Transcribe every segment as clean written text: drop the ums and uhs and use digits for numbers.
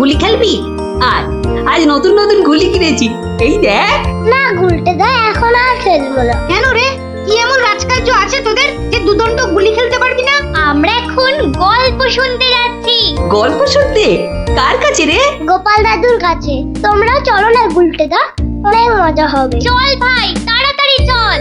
গুলি খেলবি? আজ আজ নতুন নতুন গুলি কিনেছি, এই দেখ। না গুলটে দা, এখন আর খেলবো না। কেন রে, কি এমন রাজকার্য আছে তোদের যে দুদণ্ড গুলি খেলতে পারবি না? আমরা এখন গল্প শুনতে যাচ্ছি। গল্প শুনতে? কার কাছে রে? গোপাল দাদুর কাছে। তোমরা চলো না গুলটে দা, অনেক মজা হবে। চল ভাই, তাড়াতাড়ি চল।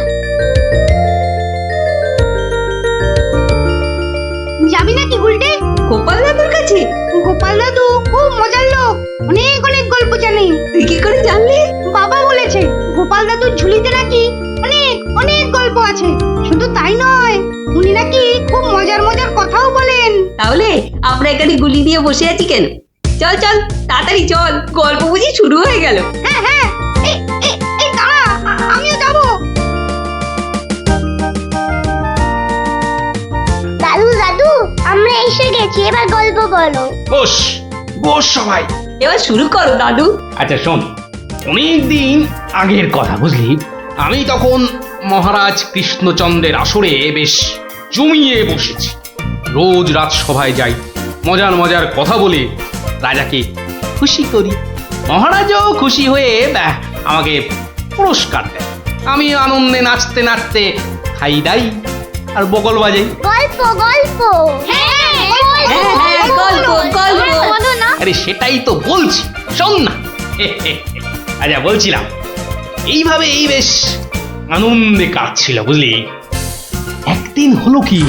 যাবি নাকি গুলটে? গোপাল দাদুর কাছে? গোপাল দাদু খুব মজার লোক, অনেক অনেক গল্প জানে। তুই কি করে জানলি? বাবা বলেছে গোপাল দাদুর ঝুলিতে নাকি অনেক অনেক গল্প আছে। শুধু তাই নয়, উনি নাকি খুব মজার মজার কথাও বলেন। তাহলে আমরা এখানে গুলি দিয়ে বসে আছি কেন? চল চল, তাড়াতাড়ি চল, গল্প বুঝি শুরু হয়ে গেল। হ্যাঁ হ্যাঁ, এই এই এই দাঁড়া, আমিও যাবো। দাদু দাদু, আমরা এসে গেছি, এবার গল্প বলো। বস বস সবাই। এবার শুরু করো দাদু। আচ্ছা শোন, অনেকদিন আগের কথা বুঝলি, আমি তখন মহারাজ কৃষ্ণচন্দ্রের আসরে বেশ জমিয়ে বসেছি। রোজ রাজসভায় যাই, মজার মজার কথা বলে রাজাকে খুশি করি। মহারাজও খুশি হয়ে আমাকে পুরস্কার দেয়। আমি আনন্দে নাচতে নাচতে খাই দাই আর বগল বাজাই। গল্প গল্প। হ্যাঁ হ্যাঁ, গল্প গল্প। বলো না। আরে সেটাই তো বলছি, শোন না। আচ্ছা বলছিলাম, এইভাবেই বেশ আনন্দে কাটছিল বুঝলি। একদিন হলো কি,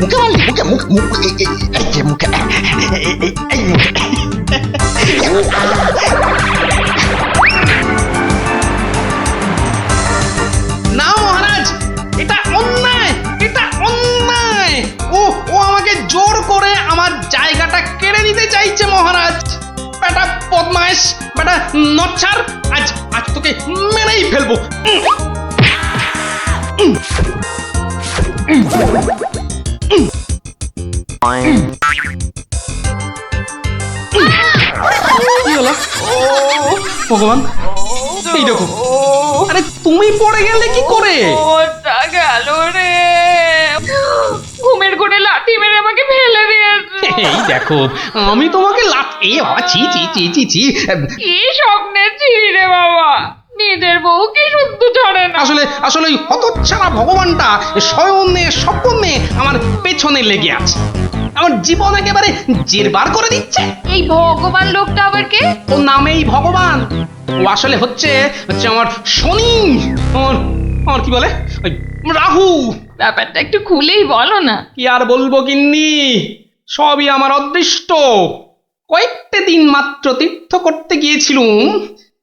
মুখে মারলি, মুখে মুখ মুখ এই যে মুখে এই মুখে। না মহারাজ, এটা অন্যায়, এটা অন্যায়। ও ও আমাকে জোর করে আমার জায়গাটা কেড়ে নিতে চাইছে মহারাজ। বেটা বদমাইশ, বেটা নচ্ছার, আজ আজ তোকে মেরেই ফেলবো। কি হলো? ভগবান, এই দেখো। আরে তুমি পড়ে গেলে কি করে? ওটা গেল রে, ঘুমের ঘুরে লাঠি মেরে আমাকে ফেলে দিয়েছে। এই দেখো, আমি তোমাকে এ বাবা, ছি ছি ছি ছি ছি। কি স্বপ্নে ছিলি রে বাবা, নিজের বউকে শুদ্ধ ছড়ে না। আসলে আসলে ওই হতচ্ছাড়া ভগবানটা স্বয়নে স্বপ্নে আমার পেছনে লেগে আছে, আমার জীবন একেবারে জেরবার করে দিচ্ছে। এই ভগবান লোকটা আবার কে? ও নামেই ভগবান, ও আসলে হচ্ছে হচ্ছে আমার শনি, আমার আমার কি বলে ওই রাহু। ব্যাপারটা একটু খুলেই বলো না। কি আর বলবো গিন্নি, সবই আমার অদৃষ্ট। কয়েকটা দিন মাত্র তীর্থ করতে গিয়েছিলুম,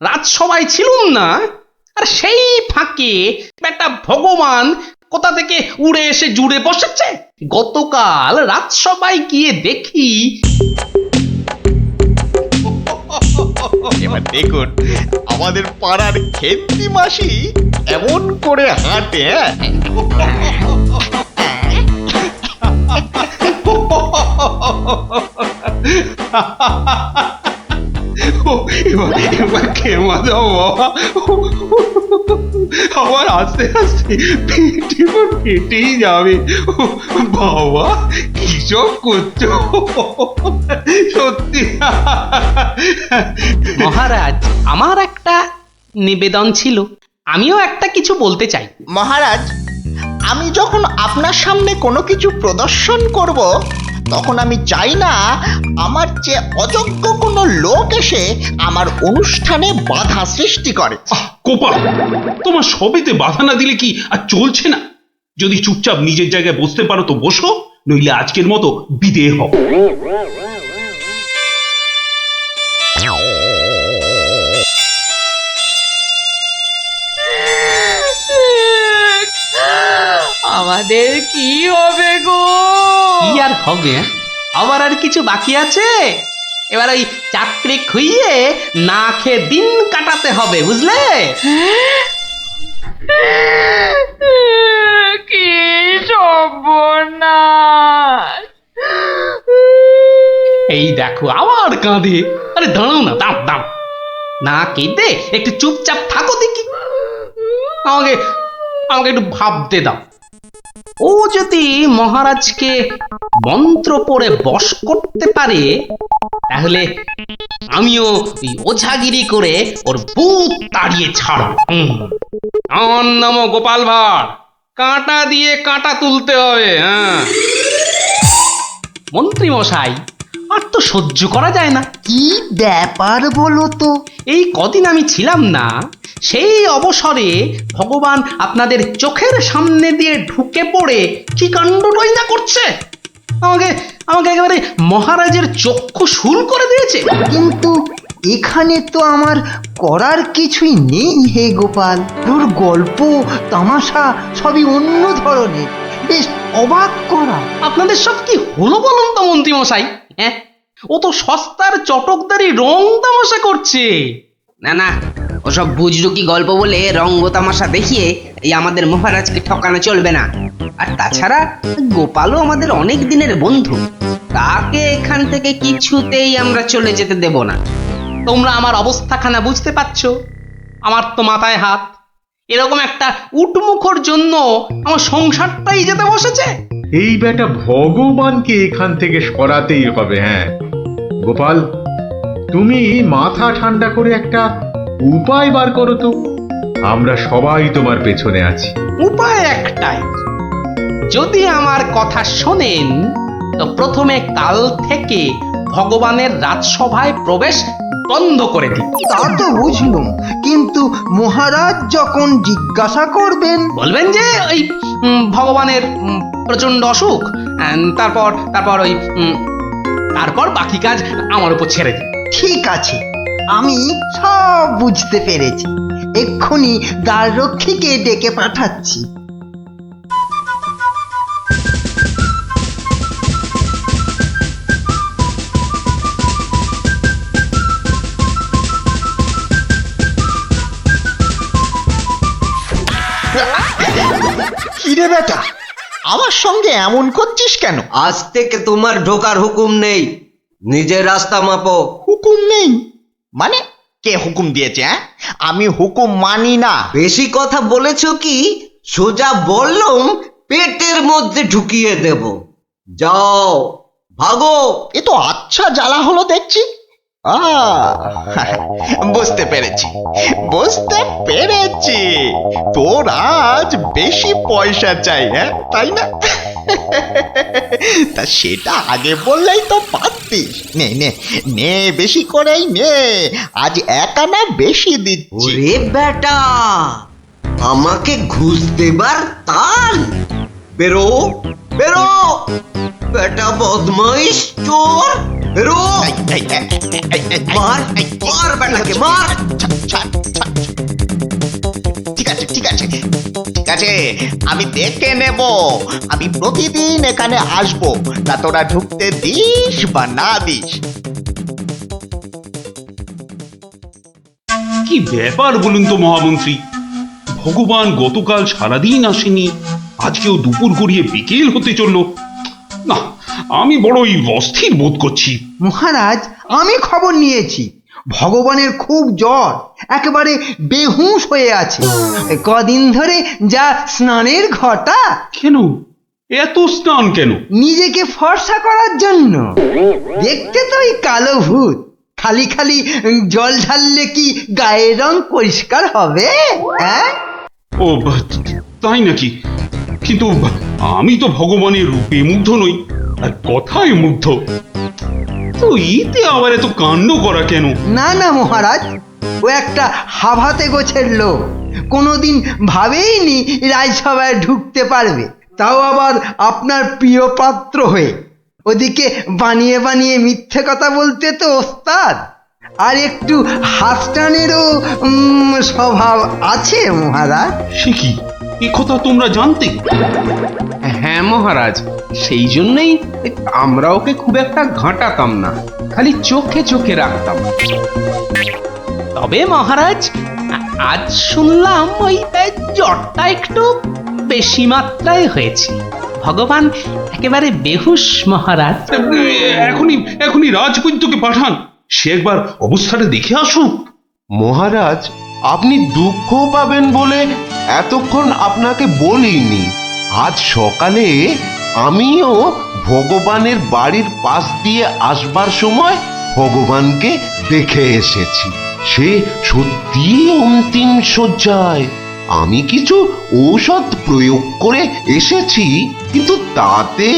রাজসভায় ছিলুম না, আর সেই ফাঁকে একটা ভগবান কোথা থেকে উড়ে এসে জুড়ে বসেছে। গতকাল রাজসভায় গিয়ে দেখি, এবার দেখুন আমাদের পাড়ার খেন্তি মাসি এমন করে হাঁটে। এবার খেমা যাও বাবা, আমার আস্তে আস্তে ফেটেই যাবে। বাবা কি সব করছো সত্যি। মহারাজ, আমার একটা নিবেদন ছিল, আমিও একটা কিছু বলতে চাই। মহারাজ, আমি যখন আপনার সামনে কোনো কিছু প্রদর্শন করব, তখন আমি চাই না আমার চেয়ে অযোগ্য কোনো লোক এসে আমার অনুষ্ঠানে বাধা সৃষ্টি করে। কোপা, তোমার সবেতে বাধা না দিলে কি আর চলছে না? যদি চুপচাপ নিজের জায়গায় বসতে পারো তো বসো, নইলে আজকের মতো বিদেয় হও। আমাদের কি হবে গো? কি আর হবে, আবার আর কিছু বাকি আছে? এবার ওই চাকরি খুইয়ে না খেয়ে দিন কাটাতে হবে, বুঝলে? কি সর্বনাশ! এই দেখো আবার কাঁদে। আরে দাঁড়াও না, দাঁড় দাঁড়, না কেঁদে একটু চুপচাপ থাকো দেখি। আমাকে আমাকে একটু ভাবতে দাও। ও যদি মহারাজকে মন্ত্র পড়ে বশ করতে পারে, তাহলে আমিও ওই ওঝাগিরি করে ওর ভূত তাড়িয়ে ছাড়ব। আমার নামও গোপাল ভাঁড়, কাঁটা দিয়ে কাঁটা তুলতে হবে। হ্যাঁ মন্ত্রী মশাই, আর তো সহ্য করা যায় না। কি ব্যাপার বলো তো? এই কদিন আমি ছিলাম না, সেই অবসরে ভগবান আপনাদের চোখের সামনে দিয়ে ঢুকে পড়ে কি কাণ্ডটাই না করছে। আমাকে আমাকে একেবারে মহারাজের চক্ষু শুল করে দিয়েছে। কিন্তু এখানে তো আমার করার কিছুই নেই হে গোপাল। তোর গল্প তামাশা সবই অন্য ধরনের, বেশ অবাক করা। আপনাদের সব কি হলো বলুন তো মন্ত্রী মশাই? হ্যাঁ, ও তো সস্তার চটকদারি রং তামাশা করছে। না না, ওসব বুজরুকি গল্প বলে রঙ্গ তামাশা দেখিয়ে এই আমাদের মহারাজকে ঠকানো চলবে না। আর তাছাড়া গোপালও আমাদের অনেক দিনের বন্ধু, তাকে এখান থেকে কিছুতেই আমরা চলে যেতে দেব না। তোমরা আমার অবস্থাখানা বুঝতে পারছো? আমার তো মাথায় হাত। এরকম একটা উটমুখর জন্য আমার সংসারটাই যেতে বসেছে। এই বেটা ভগবানকে এখান থেকে সরাতেই হবে। হ্যাঁ গোপাল, তুমি মাথা ঠান্ডা করে একটা উপায় বার করো তো। আমরা সবাই তোমার পেছনে আছি। উপায় একটাই, যদি আমার কথা শোনেন তো প্রথমে কাল থেকে ভগবানের রাজসভায় প্রবেশ বন্ধ করে দিন। তা তো বুঝলুম, কিন্তু মহারাজ যখন জিজ্ঞাসা করবেন? বলবেন যে ওই ভগবানের প্রচন্ড অসুখ, তারপর তারপর ওই তারপর বাকি কাজ আমার উপর ছেড়ে দিন। ঠিক আছে, আমি সব বুঝতে পেরেছি। এক্ষুনি দ্বাররক্ষীকে ডেকে পাঠাচ্ছি। কিরে বেটা, আমার সঙ্গে এমন করছিস কেন? আজ থেকে তোমার ঢোকার হুকুম নেই, নিজের রাস্তা মাপো। হুকুম নেই মানে? কে হুকুম দিয়েছে? হ্যাঁ, আমি হুকুম মানি না। বেশি কথা বলেছো কি সোজা বললুম পেটের মধ্যে ঢুকিয়ে দেব। যাও ভাগো। এ তো আচ্ছা জ্বালা হলো দেখছি। বুঝতে পেরেছি, বুঝতে পেরেছি। তোর আজ বেশি পয়সা চাই, হ্যাঁ তাই না? তা সেটা আগে বললেই তো পারতিস। নে নে নে, বেশি করেই নে, আজ 1 আনা বেশি দিচ্ছি। ওরে বেটা, আমাকে ঘুষ দেবার তাল? বেরো বেরো, বেটা বদমাইশ চোর, বেরো। মার মার বেটাকে মার। ঠিক আছে ঠিক আছে ঠিক আছে, আমি দেখে নেব। আমি প্রতিদিন এখানে আসবো, তা তোরা ঢুকতে দিস বা না দিস। কি ব্যাপার বলুন তো মহামন্ত্রী? ভগবান গতকাল সারাদিন আসেনি, আজকেও দুপুর গড়িয়ে বিকেল হতে চললো। না, আমি বড়ই অস্থির বোধ করছি। মহারাজ, আমি খবর নিয়েছি, ভগবানের খুব জ্বর, একেবারে বেহুঁশ হয়ে আছে। কদিন ধরে যা স্নানের ঘটা। কেন এত স্নান কেন? নিজেকে ফর্সা করার জন্য। দেখতে তো ওই কালো ভূত, খালি খালি জল ঢাললে কি গায়ের রং পরিষ্কার হবে? হ্যাঁ, ও তাই নাকি? কিন্তু আমি তো ভগবানের রূপে মুগ্ধ নই, আর কথায় মুগ্ধ। তো এতে আবার এত কাণ্ড করা কেন? না না মহারাজ, ও একটা হাভাতে গোছের লোক, কোনোদিন ভাবেইনি রাজসভায় ঢুকতে পারবে, তাও আবার আপনার প্রিয় পাত্র হয়ে। ওদিকে বানিয়ে বানিয়ে মিথ্যে কথা বলতে তো ওস্তাদ, আর একটু হাসটানেরও স্বভাব আছে মহারাজ। সে কি, এ কথা তোমরা জানতে? হ্যাঁ মহারাজ, সেই জন্যই আমরা ওকে খুব একটা ঘাঁটাতাম না, খালি চোখে চোখে রাখতাম। তবে মহারাজ, আজ শুনলাম ওই জ্বরটা একটু বেশি মাত্রায় হয়েছে। ভগবান একেবারে বেহুশ মহারাজ। এখনই এখনই রাজবৈদ্যকে পাঠান, সে একবার অবস্থাটা দেখে আসুক। মহারাজ, আপনি দুঃখ পাবেন বলে এতক্ষণ আপনাকে বলিনি। আজ সকালে আমিও ভগবানের বাড়ির পাশ দিয়ে আসবার সময় ভগবানকে দেখে এসেছি। সে সত্যি অন্তিম শয্যায়। আমি কিছু ঔষধ প্রয়োগ করে এসেছি, কিন্তু তাতে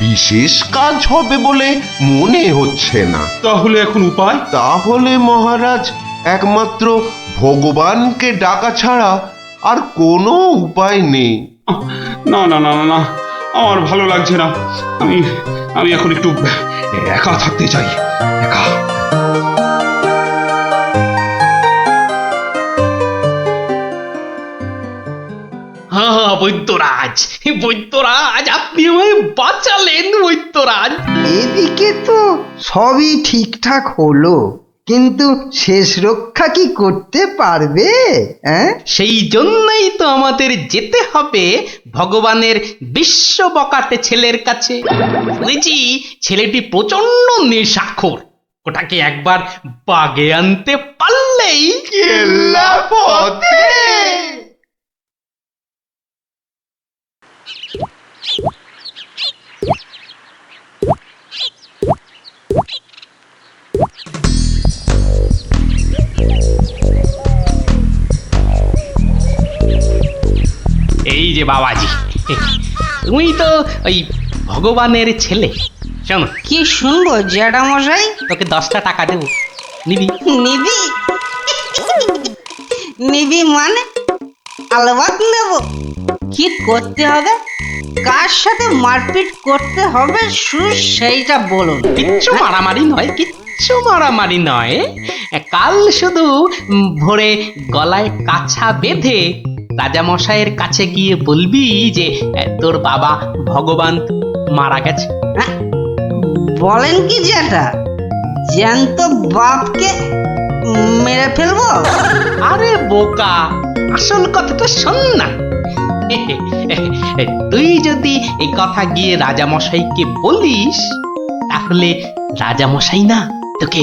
বিশেষ কাজ হবে বলে মনে হচ্ছে না। তাহলে এখন উপায়? তাহলে মহারাজ একমাত্র ভগবানকে ডাকা ছাড়া আর কোনো উপায় নেই। না না না না না, আমার ভালো লাগছে না। আমি আমি এখন একটু একা থাকতে চাই, একা। হ্যাঁ বৈদ্যরাজ, বৈদ্যরাজ, আপনি আমায় বাঁচালেন বৈদ্যরাজ। এদিকে তো সবই ঠিকঠাক হলো, কিন্তু শেষ রক্ষা কি করতে পারবে? সেই জন্যই তো আমাদের যেতে হবে ভগবানের বিশ্ব বকাটে ছেলের কাছে। শুনেছি ছেলেটি প্রচন্ড নেশাখোর। ওটাকে একবার বাগে আনতে পারলেই কেল্লা পথে। এই যে বাবাজি, তুমি তো ওই ভগবানের ছেলে। শোনো, কি শুনবো জ্যাঠামশাই? তোকে 10টা টাকা দেবো, নিবি? নিবি? নিবি মানে? আলবাত নেব। কি করতে হবে? কার সাথে মারপিট করতে হবে সেইটা বলুন। কিচ্ছু মারামারি নয়, কিচ্ছু মারামারি নয়। কাল শুধু ভোরে গলায় কাছা বেঁধে রাজামশাইয়ের কাছে গিয়ে বলবি যে তোর বাবা ভগবান মারা গেছে। বলেন কি জ্যাঠা? জ্যান্ত বাপকে মেরে ফেলবো? আরে বোকা, আসল কথাটা শোন না। তুই যদি এই কথা গিয়ে রাজামশাইকে বলিস, তাহলে রাজামশাই না তোকে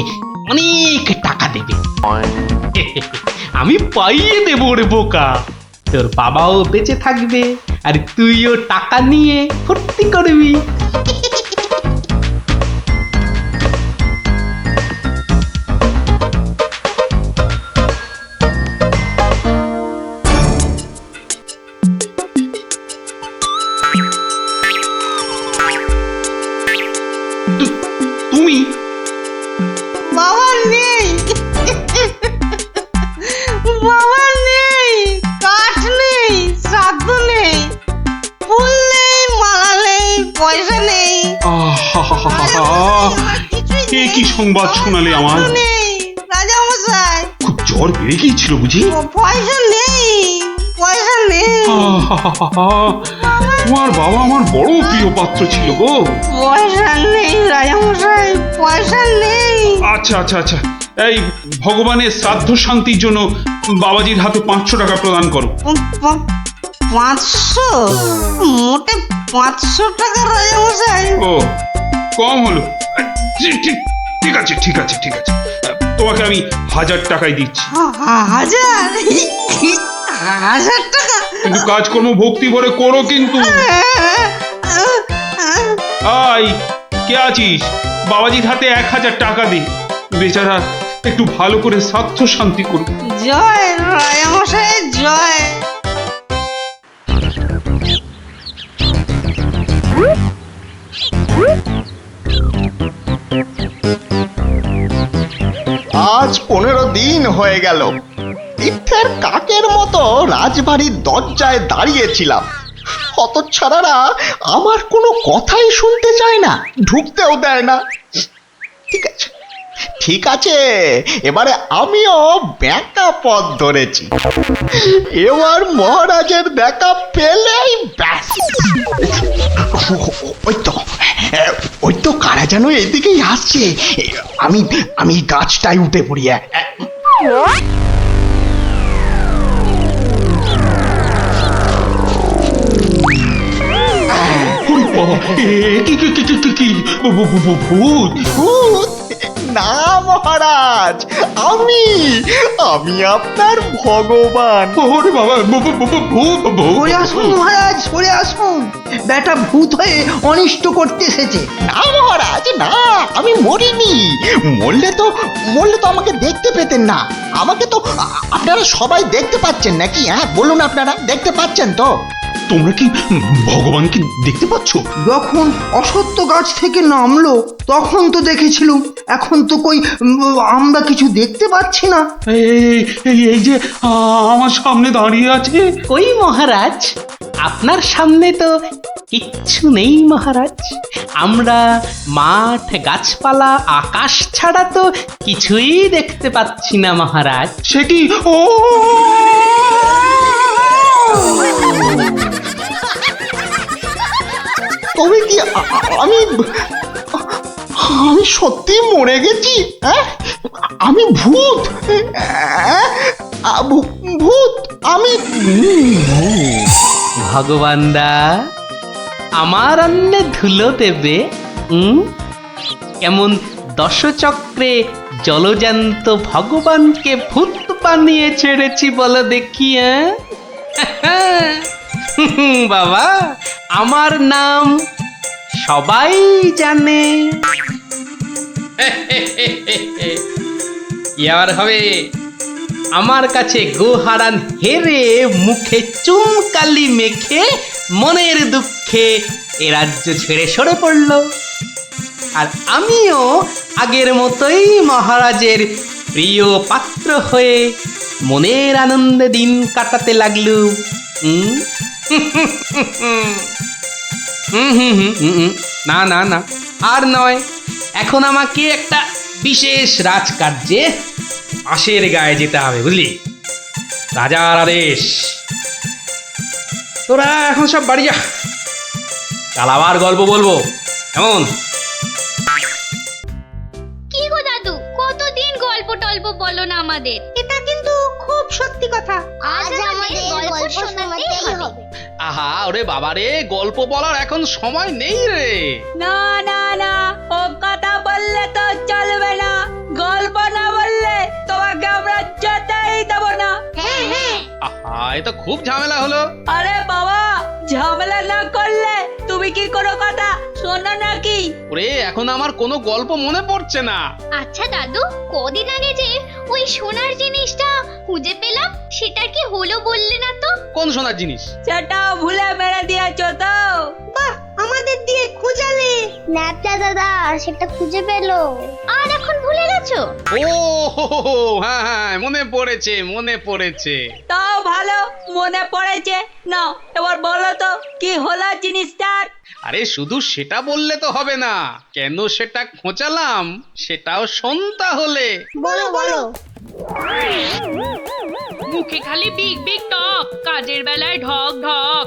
অনেক টাকা দেবে। আমি পাইয়ে দেবো রে বোকা। তোর বাবাও বেঁচে থাকবে, আর তুইও টাকা নিয়ে ফুর্তি করবি। তুমি? বাবা নেই, বাবা নেই, কাঠ নেই, শ্রাদ্ধ নেই, ফুল নেই, মালা নেই, পয়সা নেই, এ কি সংবাদ শোনালে আমার? নেই রাজামশাই। খুব জ্বর বেড়ে গিয়েছিল বুঝি? পয়সা নেই, পয়সা নেই। তোমার বাবা আমার বড় প্রিয় পাত্র ছিল গো। পয়সা নেই রাজামশাই, পয়সা নেই। আচ্ছা আচ্ছা আচ্ছা, এই ভগবানের শ্রাদ্ধ শান্তির জন্য বাবাজির হাতে 500 টাকা প্রদান করো। 500? মোটে 500 টাকা রাজামশাই? ও, কম হলো। ঠিক আছে ঠিক আছে ঠিক আছে, তোমাকে আমি 1000 টাকাই দিচ্ছি। 1000? 1000 টাকা? কিন্তু কাজকর্ম ভক্তি ভরে করো কিন্তু। আই, কে আছিস? বাবাজির হাতে 1000 টাকা দে, বেচারা একটু ভালো করে শ্রাদ্ধ শান্তি করুক। জয় রাজামশাই, জয়। আজ 15 দিন হয়ে গেল তীর্থের কাকের মতো রাজবাড়ির দরজায় দাঁড়িয়েছিলাম। হতচ্ছাড়ারা আমার কোনো কথাই শুনতে চায় না, ঢুকতেও দেয় না। ঠিক আছে ঠিক আছে, এবারে আমিও ব্যাকা পথ ধরেছি। এবার মহারাজের দেখা পেলেই ব্যাস। ওই তো কারা যেন এদিকেই আসছে। আমি আমি গাছটায় উঠে পড়ি। কি ভূত? ভূত? না মহারাজ, আমি আপনার ভগবান। ওরে বাবা, ভূত ভূত। সরে আসুন মহারাজ, সরে আসুন। বেটা ভূত হয়ে অনিষ্ট করতে এসেছে। না মহারাজ না, আমি মরিনি। মরলে তো আমাকে দেখতে পেতেন না। আমাকে তো আপনারা সবাই দেখতে পাচ্ছেন নাকি? হ্যাঁ বলুন, আপনারা দেখতে পাচ্ছেন তো? তোমরা কি ভগবানকে দেখতে পাচ্ছ? যখন অসত্য গাছ থেকে নামলো তখন তো দেখেছিলুম, এখন তো কই আমরা কিছু দেখতে পাচ্ছি না। এই যে আমার সামনে দাঁড়িয়ে আছে। কই মহারাজ, আপনার সামনে তো কিচ্ছু নেই মহারাজ। আমরা মাঠ, গাছপালা, আকাশ ছাড়া তো কিছুই দেখতে পাচ্ছি না মহারাজ। সে কি? ও তবে কি আমি সত্যি মরে গেছি? হ্যাঁ, আমি ভূত? ভূত আমি? ভগবানদা আমার অন্নে ধুলো দেবে? কেমন দশচক্রে জলজান্ত ভগবানকে ভূত বানিয়ে ছেড়েছি বলো দেখি। বাবা, আমার নাম সবাই জানে। কি আর হবে, আমার কাছে গোহারান হেরে মুখে চুনকালি মেখে মনের দুঃখে এ রাজ্য ছেড়ে সরে পড়ল। আর আমিও আগের মতোই মহারাজের প্রিয় পাত্র হয়ে মনের আনন্দে দিন কাটাতে লাগলুম। না না না, আর নয়। এখন আমাকে একটা বিশেষ রাজকার্যে আশের গায়ে যেতে হবে, বুঝলি? রাজার আদেশ। তোরা এখন সব বাড়ি যা, কাল আবার গল্প বলবো, কেমন? কি গো দাদু, কতদিন গল্প টল্প বলো না আমাদের। এটা কিন্তু খুব সত্যি কথা। আজ আমাদের গল্প শোনাতেই হবে। আহা, ওরে বাবারে, গল্প বলার এখন সময় নেই রে। না না না, ও কথা বললে তো চলবে না। গল্প না বললে তোমাকে আমরা যেতেই দেবো না। হ্যাঁ হ্যাঁ। আহা, এ তো খুব ঝামেলা হলো। আরে বাবা, ঝামেলা না করলে তুমি কি কোনো কথা শোনো নাকি? ওরে, এখন আমার কোনো গল্প মনে পড়ছে না। আচ্ছা দাদু, কদিন আগে যে ওই সোনার জিনিসটা খুঁজে পেলাম, সেটা কি হলো বললে না তো? কোন সোনার জিনিস? সেটাও ভুলে মেরে দিয়েছো তো? বাহ, আমাদের দিয়ে খোঁজালে। ন্যাপটা দাদা সেটা খুঁজে পেলো, আর এখন ভুলে গেছো? ও হো হো হো, হ্যাঁ হ্যাঁ, মনে পড়েছে, মনে পড়েছে। তাও ভালো মনে পড়েছে। না, এবার বলো তো কি হলো জিনিসটার? আরে শুধু সেটা বললে তো হবে না, কেন সেটা খোঁচালাম সেটাও শোন তাহলে। বলো বলো। মুখে খালি বিগ বিগ টক, কাজের বেলায় ঢক ঢক।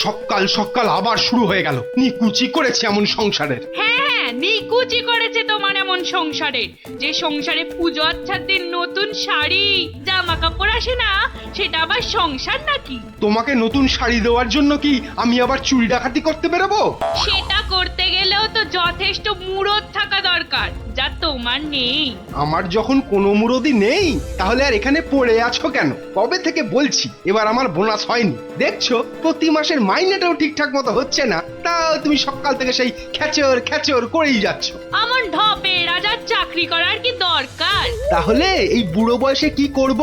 সকাল সকাল আবার শুরু হয়ে গেল। নিকুচি করেছে এমন সংসারের। হ্যাঁ হ্যাঁ, নিকুচি করেছে তোমার এমন সংসারে, যে সংসারে পুজো আচ্ছাদের নতুন শাড়ি জামা কাপড় আসে না, সেটা আবার সংসার নাকি? তোমাকে নতুন শাড়ি দেওয়ার জন্য কি আমি আবার চুরি ডাকাতি করতে বেরোবো? সেটা করতে গেলেও তো যথেষ্ট মুরদ থাকা দরকার, যা তোমার নেই। আমার যখন কোনো মুরদি নেই, তাহলে আর এখানে পড়ে আছো কেন? কবে থেকে বলছি এবার আমার বোনাস হয়নি। দেখছো প্রতি মাসের মাইনেটাও ঠিকঠাক মতো হচ্ছে না, তাও তুমি সকাল থেকে সেই খেচর খেচর করেই যাচ্ছ। আমার ঢপে রাজার চাকরি করার কি দরকার? তাহলে এই বুড়ো বয়সে কি করব?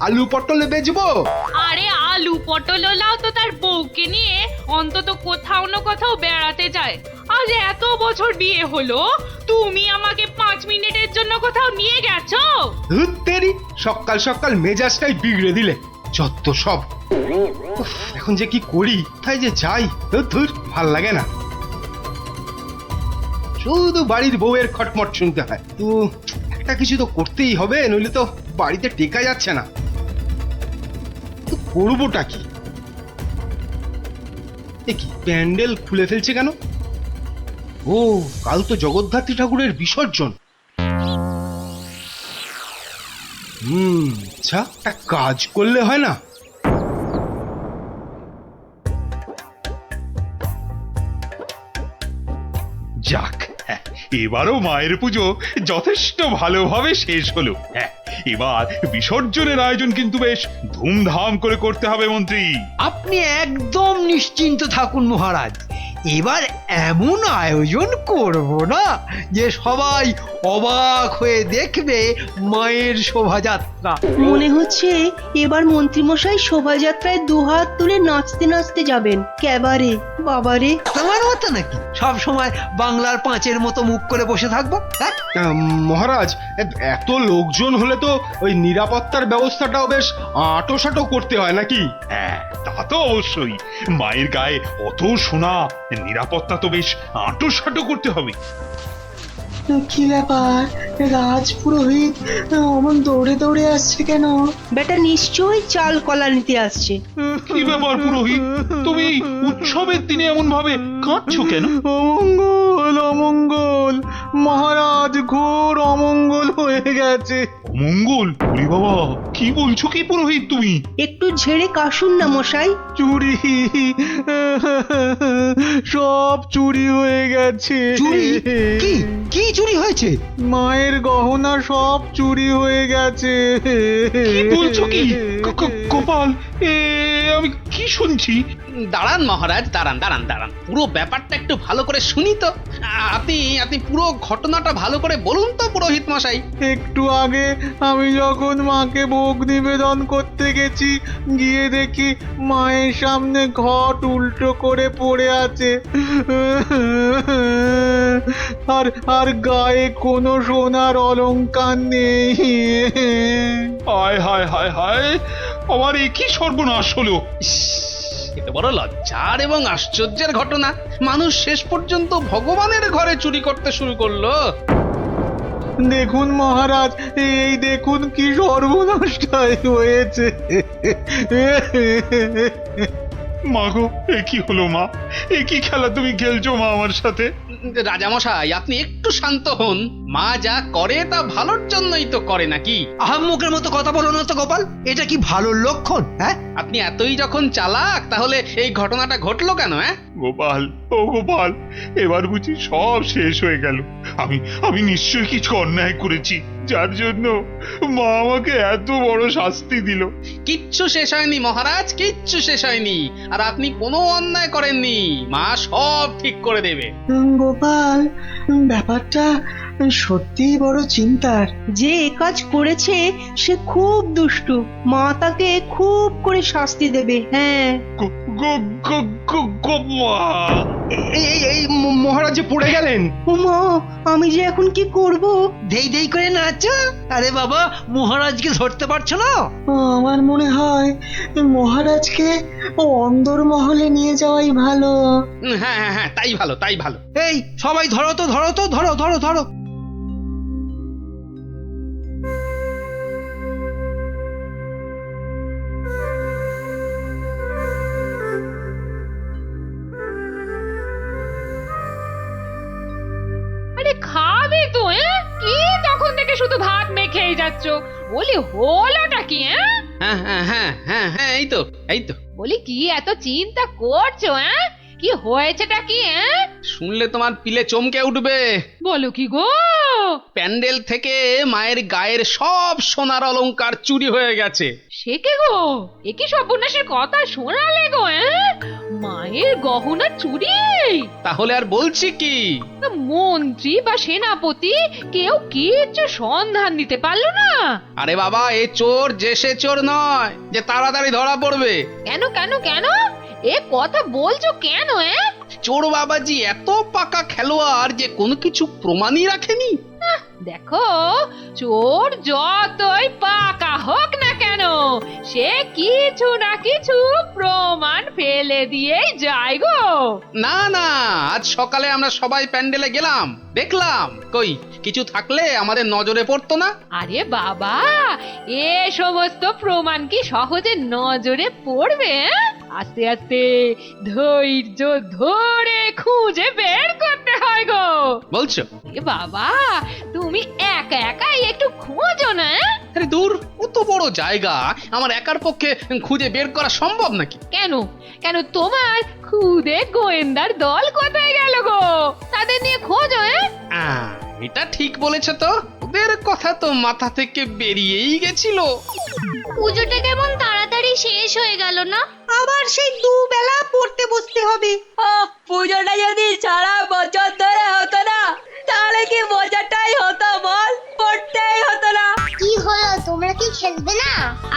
আলু পটলে বেচবো? আরে আলু পটল লাও তো তার বউকে নিয়ে অন্তত কোথাও না কোথাও বেড়াতে যায়। আজ এত বছর বিয়ে হলো, তুমি আমাকে 5 মিনিটের জন্য কোথাও নিয়ে গেছো? ধুত তেরি, সকাল সকাল মেজাজটাই বিগড়ে দিলে। যত সব। উফ, এখন যে কি করি, তাই যে যাই, ধুর ভাল লাগে না। শুধু বাড়ির বউয়ের খটমট শুনতে হয়। তো একটা কিছু তো করতেই হবে, নইলে তো বাড়িতে টেকা যাচ্ছে না। তো করবোটা কি? এ কি প্যান্ডেল খুলে ফেলছে কেন? ও, কাল তো জগদ্ধাত্রী ঠাকুরের বিসর্জন। আচ্ছা, একটা কাজ করলে হয় না? যাক, এবারও মায়ের পুজো যথেষ্ট ভালোভাবে শেষ হলো। হ্যাঁ, এবার বিসর্জনের আয়োজন কিন্তু বেশ ধুমধাম করে করতে হবে মন্ত্রী। আপনি একদম নিশ্চিন্ত থাকুন মহারাজ, এবার এমন আয়োজন করব না যে সবাই অবাক হয়ে দেখবে মায়ের শোভাযাত্রা। মনে হচ্ছে এবার মন্ত্রীমশাই শোভাযাত্রায় দুহাত তুলে নাচতে নাচতে যাবেন। ক্যাবারে বাবারে, তোমার মতো নাকি সব সময় বাংলার পাঁচের মতো মুখ করে বসে থাকবো? হ্যাঁ, মহারাজ, এত লোকজন হলে তো ওই নিরাপত্তার ব্যবস্থাটাও বেশ আঁটোসাঁটো করতে হয় নাকি? হ্যাঁ, তা তো অবশ্যই। মায়ের গায়ে অত সোনা, নিরাপত্তা তো বেশ আঁটোসাঁটো করতে হবে। কি ব্যাপার, রাজ পুরোহিত অমন দৌড়ে দৌড়ে আসছে কেন? বেটা নিশ্চয়ই চাল কলা নিতে আসছে। কি ব্যাপার পুরোহিত, তুমি উৎসবের দিনে এমন ভাবে কাঁদছো কেন? অমঙ্গল অমঙ্গল, মহারাজ ঘোর অমঙ্গল হয়ে গেছে। অমঙ্গল? ওরে বাবা, কি বলছো কি পুরোহিত তুমি? একটু ঝেড়ে কাশুন না মশাই। চুরি, সব চুরি হয়ে গেছে। চুরি? কি কি চুরি হয়েছে? মায়ের গহনা সব চুরি হয়ে গেছে। কি বলছো কি? গোপাল, আমি কি শুনছি? দাঁড়ান মহারাজ, দাঁড়ান দাঁড়ান দাঁড়ান, পুরো ব্যাপারটা একটু ভালো করে শুনি তো। আপনি আপনি পুরো ঘটনাটা ভালো করে বলুন তো পুরোহিত মশাই। একটু আগে আমি যখন মাকে ভোগ নিবেদন করতে গেছি, গিয়ে দেখি মায়ের সামনে ঘট উল্টো করে পড়ে আছে, আর আর গায়ে কোনো সোনার অলংকার নেই। হায় হায় হায় হায়, আমার এ কি সর্বনাশ হলো! এত বড় লজ্জার এবং আশ্চর্যের ঘটনা, মানুষ শেষ পর্যন্ত ভগবানের ঘরে চুরি করতে শুরু করলো। দেখুন মহারাজ, এই দেখুন কি সর্বনাশটাই হয়েছে। মা গো, এ কি হলো মা? এ কি খেলা তুমি খেলছো মা আমার সাথে? রাজামশাই, আপনি একটু শান্ত হন। মা যা করে তা ভালোর জন্যই তো করে নাকি? আহাম্মকের মতো কথা বলো না তো গোপাল, এটা কি ভালো লক্ষণ? হ্যাঁ, আপনি এতই যখন চালাক, তাহলে এই ঘটনাটা ঘটলো কেন? গোপাল, ও গোপাল, এবার বুঝি সব শেষ হয়ে গেল। আমি আমি নিশ্চয়ই কিছু অন্যায় করেছি, যার জন্য মা আমাকে এত বড় শাস্তি দিল। কিচ্ছু শেষ হয়নি মহারাজ, কিচ্ছু শেষ হয়নি। আর আপনি কোনো অন্যায় করেননি, মা সব ঠিক করে দেবে। গোপাল, ব্যাপারটা সত্যিই বড় চিন্তার। যে এ কাজ করেছে সে খুব দুষ্টু, মা তাকে খুব করে শাস্তি দেবে। হ্যাঁ, এই মহারাজ যে পড়ে গেলেন। ও মা, আমি যে এখন কি করব? দেই দেই করে নাচো। আরে বাবা, মহারাজকে ধরতে পারছো না? আমার মনে হয় মহারাজকে অন্দর মহলে নিয়ে যাওয়াই ভালো। হ্যাঁ হ্যাঁ হ্যাঁ, তাই ভালো, তাই ভালো। এই সবাই ধরো তো, ধরো তো, ধরো ধরো ধরো। আরে খাবে তো? কি তখন থেকে শুধু ভাত মেখেই যাচ্ছ? বলি হলোটা কি? হ্যাঁ হ্যাঁ হ্যাঁ হ্যাঁ হ্যাঁ, এই তো এই তো। বলি কি এত চিন্তা করছো? কি হয়েছেটা কি? শুনলে তোমার পিলে চমকে উঠবে। বলো কি গো? প্যান্ডেল থেকে মায়ের গায়ের সব সোনার অলংকার চুরি হয়ে গেছে। সে কে গো? এ কি সর্বনাশের কথা শোনালে গো? মায়ের গহনা চুরি? তাহলে আর বলছি কি? মন্ত্রী বা সেনাপতি কেউ কিচ্ছু সন্ধান দিতে পারলো না? আরে বাবা, এ চোর যে সে চোর নয় যে তাড়াতাড়ি ধরা পড়বে। কেন কেন কেন? এ কথা বলছো কেন? চোর বাবাজি এত পাকা খেলোয়াড় যে কোনো কিছু প্রমাণই রাখেনি। দেখো, চোর যতই পাকা হোক না কেন, সে কিছু না কিছু প্রমাণ ফেলে দিয়েই যায় গো। না না, আজ সকালে আমরা সবাই প্যান্ডেলে গেলাম, দেখলাম, কই কিছু থাকলে আমাদের নজরে পড়তো না? আরে বাবা, এ সমস্ত প্রমাণ কি সহজে নজরে পড়বে? আস্তে আস্তে ধৈর্য ধরে খুঁজে বের করতে হয় গো। বলছো? এ বাবা, তুমি একা একাই একটু খোঁজো না। আরে দূর, ও তো বড় জায়গা আমার একার পক্ষে খুঁজে বের করা সম্ভব নাকি? কেন কেন তোমার খুদে গোয়েন্দার দল কোথায় গেল গো? তাদের নিয়ে খোঁজো। এটা ঠিক বলেছ তো, ওদের কথা তো মাথা থেকে বেরিয়েই গেছিল। পুজোটা কেমন তাড়াতাড়ি শেষ হয়ে গেল না? আবার সেই দুবেলা পড়তে বসতে হবে। পুজোটা যদি সারা বছর ধরে হতো না তাহলে কি মজাটাই হতো বল, পড়তেই হতো না। কি হলো, তোমরা কি খেলবে না?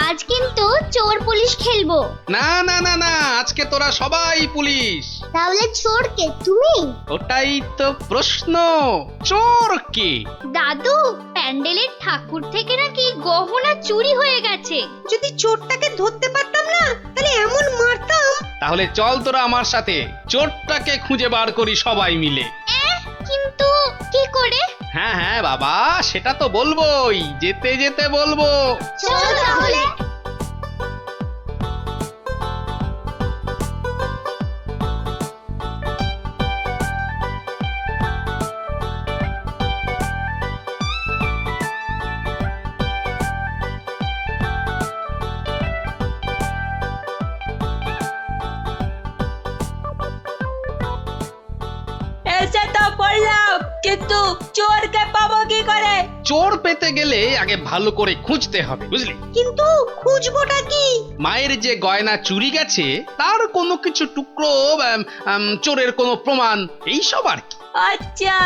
আজ কিন্তু চোর পুলিশ খেলবো। না না না না, আজকে তোরা সবাই পুলিশ। তাহলে চোর কে, তুমি? ওটাই তো প্রশ্ন, চোর কে? দাদু, প্যান্ডেলের ঠাকুর থেকে নাকি গহনা চুরি হয়ে গেছে। যদি চোরটাকে ধরতে পারতাম না তাহলে এমন মারতাম। তাহলে চল তোরা আমার সাথে চোরটাকে খুঁজে বার করি সবাই মিলে। কিন্তু কি করে? হ্যাঁ হ্যাঁ বাবা, সেটা তো বলবোই, যেতে যেতে বলবো। চলো তাহলে। এসে তো পড়লাম, কিন্তু চোরকে পাবো কি করে? চোর পেতে গেলে আগে ভালো করে খুঁজতে হবে, বুঝলি? কিন্তু খুঁজবোটা কি? মায়ের যে গয়না চুরি গেছে তার কোনো কিছু টুকরো, চোরের কোনো প্রমাণ, এইসব আর কি। আচ্ছা,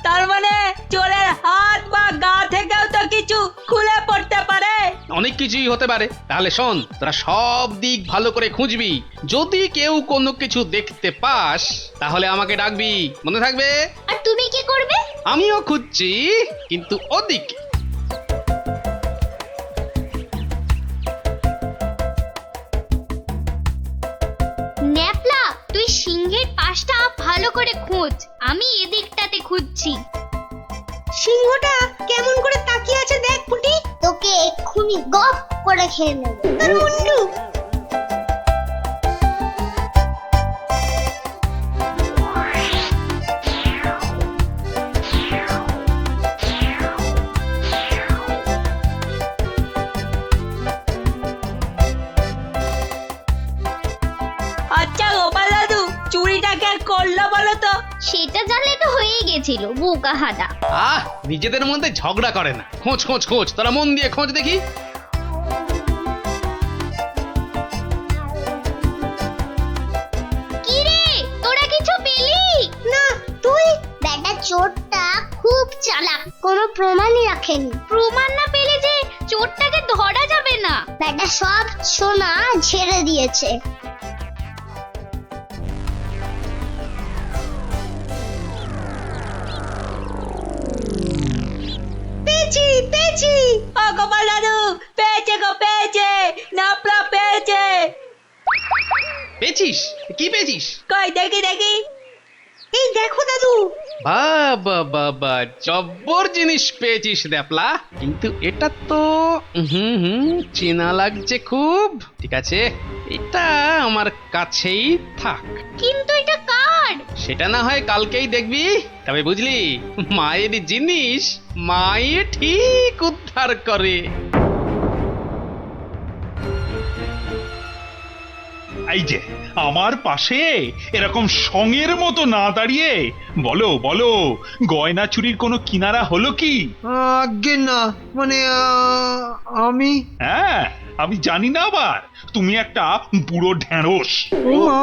তার মানে চোরের হাত বা গা থেকেও তো কিছু খুলে পড়তে পারে। অনেক কিছুই হতে পারে। তাহলে শোন, তোরা সব দিক ভালো করে খুঁজবি, যদি কেউ কোনো কিছু দেখতে পাস তাহলে আমাকে ডাকবি, মনে থাকবে? আর তুমি কি করবে? আমিও খুঁজছি, কিন্তু ওদিকে। ন্যাপলা, তুই সিংহের পাশটা ভালো করে খোঁজ, আমি এদিকটাতে খুঁজছি। সিংহটা কেমন করে তাকিয়ে আছে দেখ পুটি। তোকে এক্ষুনি গপ করে খেয়ে নেব। তোর মুন্ডু। আচ্ছা গোপাল দাদু, চুরিটা কে করলো বলো তো? সেটা জানলে তো হয়েই গেছিল, বোকা হাদা। নিজেদের মধ্যে ঝগড়া করে না, খোঁজ খোঁজ খোঁজ, তোরা মন দিয়ে খোঁজ দেখি। কি রে, তোরা কিছু পেলি? না, তুই? বেটা চোরটা খুব চালাক, কোনো প্রমাণই রাখেনি। প্রমাণ না পেলে যে চোরটাকে ধরা যাবে না। বেটা সব সোনা ঝেড়ে দিয়েছে। পেয়েছি পেয়েছি। ও গোপাল দাদু, পেয়েছে গো, পেয়েছে, নাপলা পেয়েছে। পেয়েছিস? কি পেয়েছিস? কই দেখি দেখি। এই দেখো দাদু। বাবা বাবা, জব্বর জিনিস পেয়েছিস দ্যাপলা, কিন্তু এটা তো চেনা লাগছে খুব। ঠিক আছে, এটা আমার কাছেই থাক। কিন্তু এটা কার? সেটা না হয় কালকেই দেখবি। তবে বুঝলি, মায়ের জিনিস মায়ে ঠিক উদ্ধার করে। এই যে আমার পাশে এরকম সঙের মতো না দাঁড়িয়ে বলো বলো, গয়না চুরির কোনো কিনারা হলো কি? আজ্ঞে না, মানে আমি হ্যাঁ, আমি জানি না আবার, তুমি একটা বুড়ো ঢ্যাঁড়স। ও মা,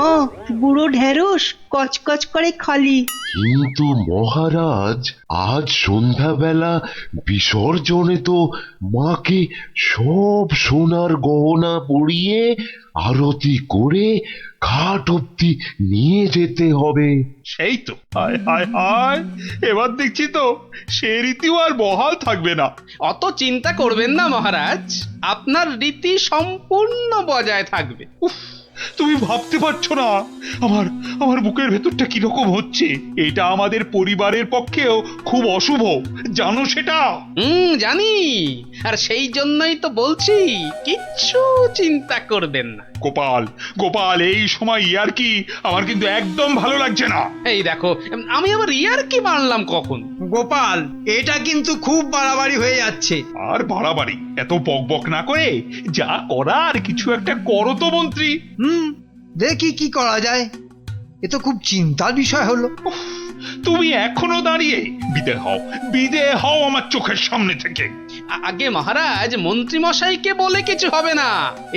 বুড়ো ঢেঁড়স, কচকচ করে খালি। কিন্তু মহারাজ, আজ সন্ধ্যাবেলা বিসর্জনে তো মাকে সব সোনার গহনা পরিয়ে আরতি করে ঘাট অব্দি নিয়ে যেতে হবে। সেই তো, হায় হায় হায়, এবার দেখছি তো সে রীতিও আর বহাল থাকবে না। অত চিন্তা করবেন না মহারাজ, আপনার রীতি সম্পূর্ণ বজায় থাকবে। উফ, তুমি ভাবতে পারছো না আমার আমার বুকের ভেতরটা কিরকম হচ্ছে। এটা আমাদের পরিবারের পক্ষেও খুব অশুভ, জানো সেটা? জানি, আর সেই জন্যই তো বলছি, কিচ্ছু চিন্তা করবেন না। গোপাল গোপাল, এই সময় ইয়ার্কি আমার কিন্তু একদম ভালো লাগছে না। এই দেখো, আমি আবার ইয়ার কি মারলাম কখন? গোপাল, এটা কিন্তু খুব বাড়াবাড়ি হয়ে যাচ্ছে। আর বাড়াবাড়ি এত বকবক না করে যা করার কিছু একটা করো তো মন্ত্রী। দেখি কি করা যায়। এ তো খুব চিন্তার বিষয় হলো। তুমি এখনো দাঁড়িয়ে? বিদে হও আমার চোখের সামনে থেকে। আগে মহারাজ, মন্ত্রী মশাইকে বলে কিছু হবে না।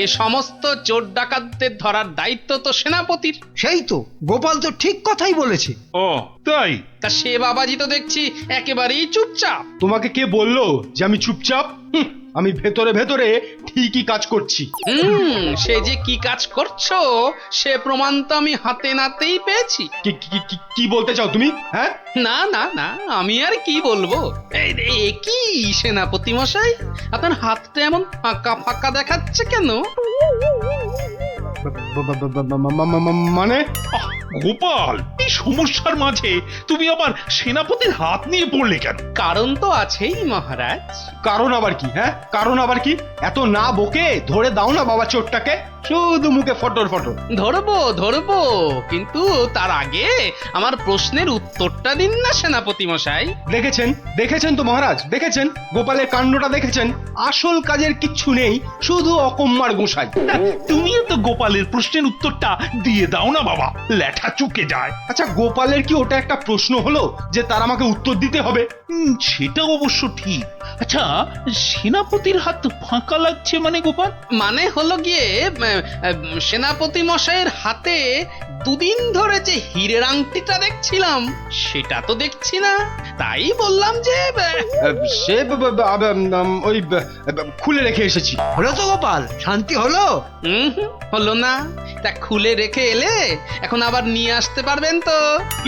এ সমস্ত চোর ডাকাতদের ধরার দায়িত্ব তো সেনাপতির। সেই তো, গোপাল তো ঠিক কথাই বলেছে। ও তাই? তা সে বাবাজি তো দেখছি একেবারেই চুপচাপ। তোমাকে কে বললো যে আমি চুপচাপ? আমি ভেতরে ভেতরে ঠিকই কাজ করছি। সে যে কি কাজ করছো সে প্রমাণ তো আমি হাতে নাতেই পেয়েছি। কি বলতে চাও তুমি? হ্যাঁ, না না না, আমি আর কি বলবো। এই কি সেনাপতি মশাই, আপনার হাতটা এমন ফাঁকা ফাঁকা দেখাচ্ছে কেন? মানে গোপাল, এই সমস্যার মাঝে তুমি আবার সেনাপতির হাত নিয়ে পড়লে কেন? কারণ তো আছেই মহারাজ। কারণ আবার কি? হ্যাঁ, কারণ আবার কি? এত না বকে ধরে দাও না বাবা চোরটাকে, শুধু মুখে ফটর ফটর। ধরবো, কিন্তু তার আগে আমার প্রশ্নের উত্তরটা দিন না সেনাপতি মশাই। দেখেছেন তো মহারাজ, দেখেছেন গোপালের কাণ্ডটা দেখেছেন। আসল কাজের কিচ্ছু নেই, শুধু অকম্মার গোসাই। তুমিও তো গোপালের প্রশ্নের উত্তরটা দিয়ে দাও না বাবা, লেঠা চুকে যায়। আচ্ছা, গোপালের কি ওটা একটা প্রশ্ন হলো যে তার আমাকে উত্তর দিতে হবে? সেটা অবশ্য ঠিক। আচ্ছা, সেনাপতির হাত ফাঁকা লাগছে মানে গোপাল? মানে হলো গিয়ে সেনাপতি মশাইয়ের হাতে দুদিন ধরে যে হীরের আংটিটা দেখছিলাম সেটা তো দেখছি না, তাই বললাম যে সে ওই খুলে রেখে এসেছি। হলো তো গোপাল, শান্তি হলো? হলো না। তা খুলে রেখে এলে এখন আবার নিয়ে আসতে পারবেন তো?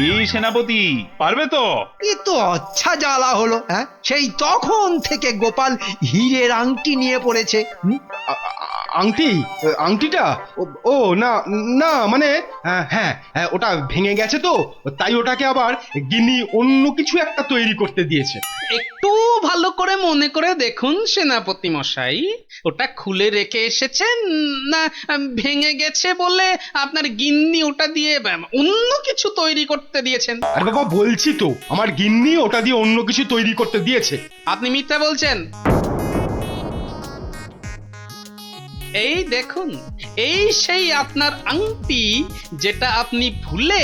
এই সেনাপতি পারবে তো? এ তো আচ্ছা জ্বালা হলো। হ্যাঁ, সেই তখন থেকে গোপাল হীরের আংটি নিয়ে পড়েছে। আংটিটা? ও না না, মানে হ্যাঁ, ওটা ভেঙে গেছে তো, তাই ওটাকে আবার গিন্নি অন্য কিছু একটা তৈরি করতে দিয়েছে। একটু ভালো করে মনে করে দেখুন সেনাপতি মশাই, ওটা খুলে রেখে এসেছেন না ভেঙে গেছে বলে আপনার গিন্নি ওটা দিয়ে অন্য কিছু তৈরি করতে দিয়েছেন? আরে বাবা, বলছি তো আমার গিন্নি ওটা দিয়ে অন্য কিছু তৈরি করতে দিয়েছে। আপনি মিথ্যা বলছেন। এই দেখুন, এই সেই আপনার আংটি যেটা আপনি ভুলে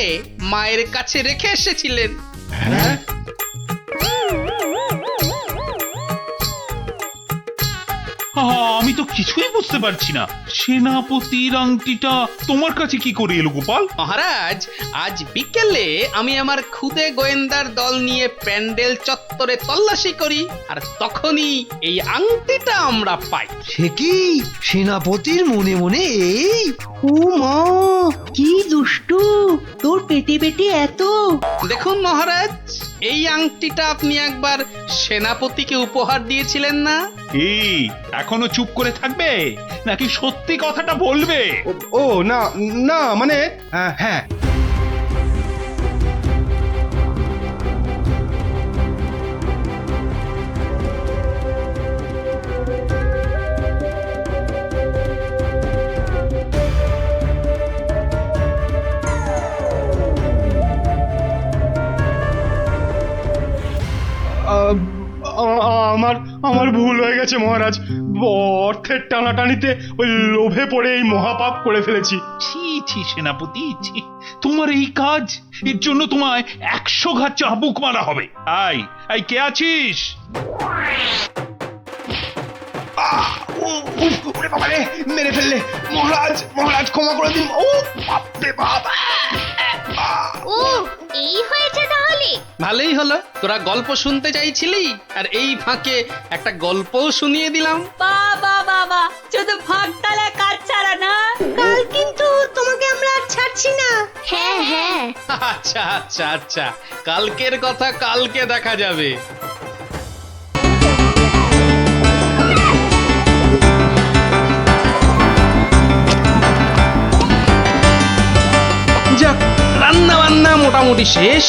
মায়ের কাছে রেখে এসেছিলেন। হ্যাঁ, আমি তো কিছুই বুঝতে পারছি না। সেনাপতির আংটিটা তোমার কাছে কি করে এলো গোপাল? মহারাজ, আজ বিকেলে আমি আমার খুদে গোয়েন্দার দল নিয়ে প্যান্ডেল চত্বরে তল্লাশি করি, আর তখনই এই আংটিটা আমরা পাই। সে কি সেনাপতির মনে মনে এই? ও মা, কি দুষ্টু তোর পেটে পেটে এত! দেখুন মহারাজ, এই আংটিটা আপনি একবার সেনাপতিকে উপহার দিয়েছিলেন না? এই এখনো চুপ করে থাকবে নাকি সত্যি কথাটা বলবে? ও না না, মানে হ্যাঁ, আমার ভুল হয়ে গেছে মহারাজ। অর্থের টানাটানিতে ওই লোভে পড়ে এই মহাপাপ করে ফেলেছি। ছি সেনাপতি, ছি। তোমার এই কাজ, এর জন্য তোমায় 100 ঘা চাবুক মারা হবে। আই কে আছিস? মেরে ফেললে মহারাজ, ক্ষমা করে দিন। ও বাপরে বাপ! ও, এই হয়েছে তাহলে? ভালোই হলো, তোরা গল্প শুনতে চাইছিলি আর এই ফাঁকে একটা গল্পও শুনিয়ে দিলাম। বাবা, শুধু ফাঁক তালে কাজ ছাড়া না। কাল কিন্তু তোমাকে আমরা আর ছাড়ছি না। হ্যাঁ, আচ্ছা, কালকের কথা কালকে দেখা যাবে। যাক, রান্না বান্না মোটামুটি শেষ,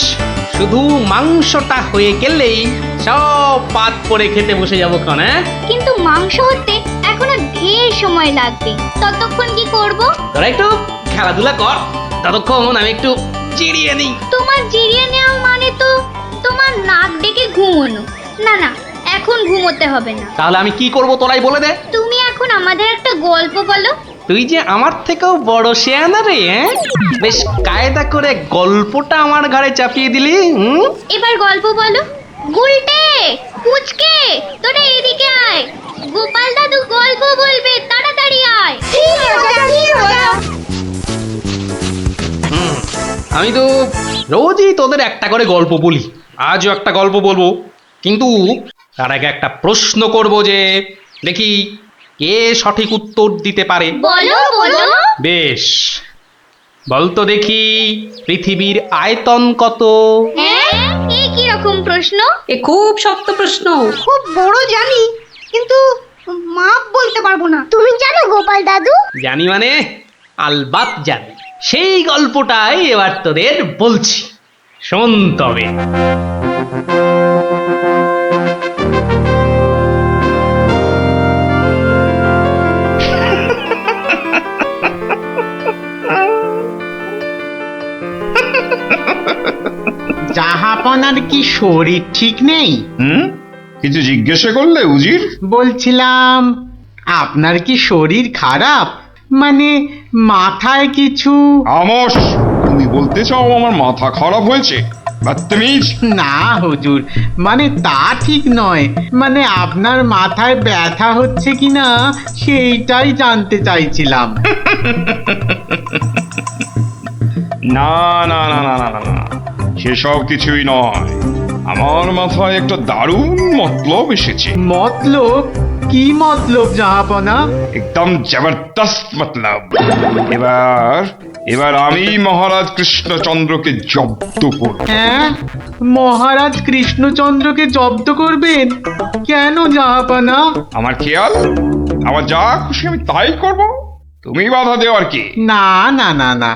শুধু মাংসটা হয়ে গেলেই সব পাত করে খেতে বসে যাবো ক্ষণ। কিন্তু মাংস হতে এখনো ঢের সময় লাগবে, ততক্ষণ কি করব? তোরা একটু খেলাধুলা কর, ততক্ষণ আমি একটু জিরিয়ে নিই। তোমার জিরিয়ে নেওয়া মানে তো তোমার নাক ডেকে ঘুমোনো। না না, এখন ঘুমোতে হবে না। তাহলে আমি কি করব তোরাই বলে দে। তুমি এখন আমাদের একটা গল্প বলো। তুই যে আমার থেকেও বড় শেয়ানা রে, হ্যাঁ? বেশ কায়দা করে গল্পটা আমার ঘাড়ে চাপিয়ে দিলি। এবার গল্প বলো। গুলটে, পুচকে, তোরা এদিকে আয়। গোপাল দাদু গল্প বলবে, তাড়াতাড়ি আয়। আমি তো রোজই তোদের একটা করে গল্প বলি, আজও একটা গল্প বলবো, কিন্তু তার আগে একটা প্রশ্ন করব, যে দেখি কে সঠিক উত্তর দিতে পারে। বলো বলো। বেশ, বলতো দেখি পৃথিবীর আয়তন কত? হ্যাঁ, এই কি রকম প্রশ্ন? এ খুব শক্ত প্রশ্ন। খুব বড় জানি, কিন্তু মাপ বলতে পারবো না। তুমি জানো গোপাল দাদু? জানি মানে আলবাত জানি। সেই গল্পটাই এবার তোদের বলছি, শোন তবে। জাহাপনার কি শরীর ঠিক নেই? কিছু জিজ্ঞাসা করলে উজির? বলছিলাম আপনার কি শরীর খারাপ, মানে মাথায় কিছু? আমস, তুমি বলতে চাও আমার মাথা খারাপ হয়েছে? বদতমিজ! না হুজুর, মানে তা ঠিক নয়, মানে আপনার মাথায় ব্যথা হচ্ছে কিনা সেইটাই জানতে চাইছিলাম। না না না না না না না, সেসব কিছুই নয়। আমার মাথায় একটা দারুণ মতলব এসেছে। মতলব? কি মতলব জাহাপনা? একদম জবরদস্ত মতলব। এবার আমি মহারাজ কৃষ্ণচন্দ্রকে জব্দ করব। হ্যাঁ, মহারাজ কৃষ্ণচন্দ্রকে জব্দ করবেন? কেন জাহাপনা? আমার খেয়াল, আমার যা খুশি আমি তাই করব, তুমি বাধা দেওয়ার কি? না না না না,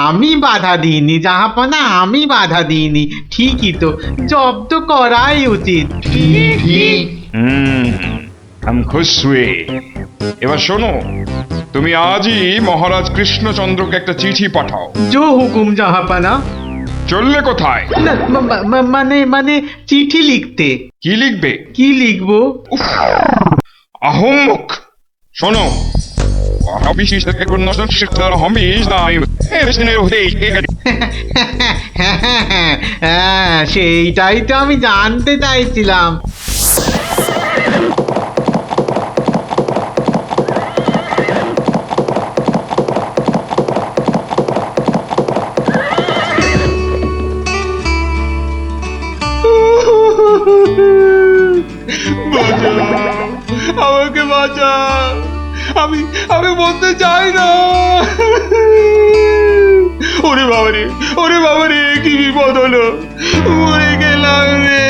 আমি বাধা দিইনি জাহাপনা, আমি বাধা দিইনি। ঠিকই তো, জব্দ করাই উচিত। हम खुश हुए। এবার শোনো, তুমি আজই মহারাজ কৃষ্ণচন্দ্রকে একটা চিঠি পাঠাও। জো হুকুম জাহাপনা। চললে কোথায়? না, মানে চিঠি লিখতে। কি লিখবে? কি লিখবো? আহম্মক! শোনো, হ্যাঁ, সেইটাই তো আমি জানতে চাইছিলাম। আমাকে বাঁচা, আমি বলতে চাই না। ওরে বাবারে, কি বিপদ হলো, মরে গেলাম রে।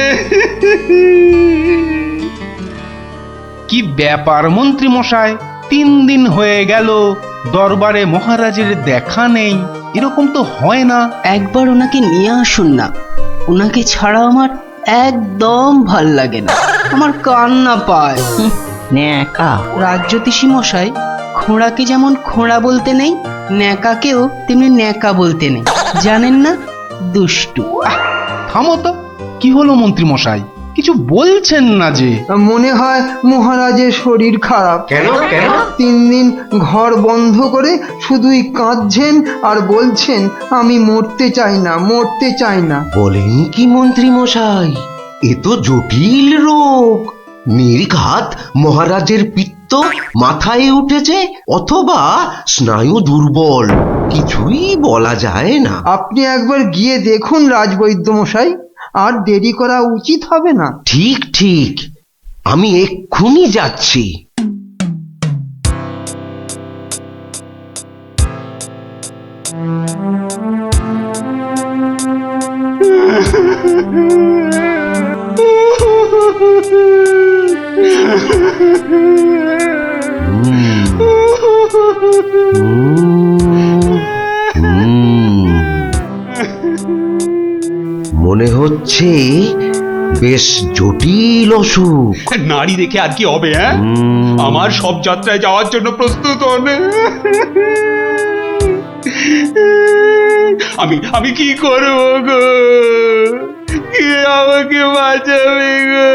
কি ব্যাপার মন্ত্রী মশাই, 3 দিন হয়ে গেল দরবারে মহারাজের দেখা নেই। এরকম তো হয় না। একবার ওনাকে নিয়ে আসুন না, ওনাকে ছাড়া আমার একদম ভাল লাগে না, আমার কান্না পায়। ন্যাকা রাজজ্যোতিষী মশাই, খোঁড়াকে যেমন খোঁড়া বলতে নেই, ন্যাকাকেও তেমনি ন্যাকা বলতে নেই, জানেন না? দুষ্টু। থামো তো, কি হলো মন্ত্রী মশাই, কিছু বলছেন না যে? মনে হয় মহারাজের শরীর খারাপ। কেন কেন? 3 দিন ঘর বন্ধ করে শুধুই কাঁদছেন আর বলছেন আমি মরতে চাই না, মরতে চাই না। বলেন কি মন্ত্রী মশাই, এ তো জটিল রোগ। নির্ঘাত মহারাজের পিত্ত মাথায় উঠেছে, অথবা স্নায়ু দুর্বল, কিছুই বলা যায় না। আপনি একবার গিয়ে দেখুন রাজবৈদ্য মশাই, আর দেরি করা উচিত হবে না। ঠিক ঠিক, আমি এক্ষুনি যাচ্ছি। মনে হচ্ছে বেশ জটিল অসুখ। নারী দেখে আর কি হবে? হ্যাঁ, আমার সব যাত্রায় যাওয়ার জন্য প্রস্তুত হন। আমি কি করবো গো? কে আমাকে বাঁচাবে গো?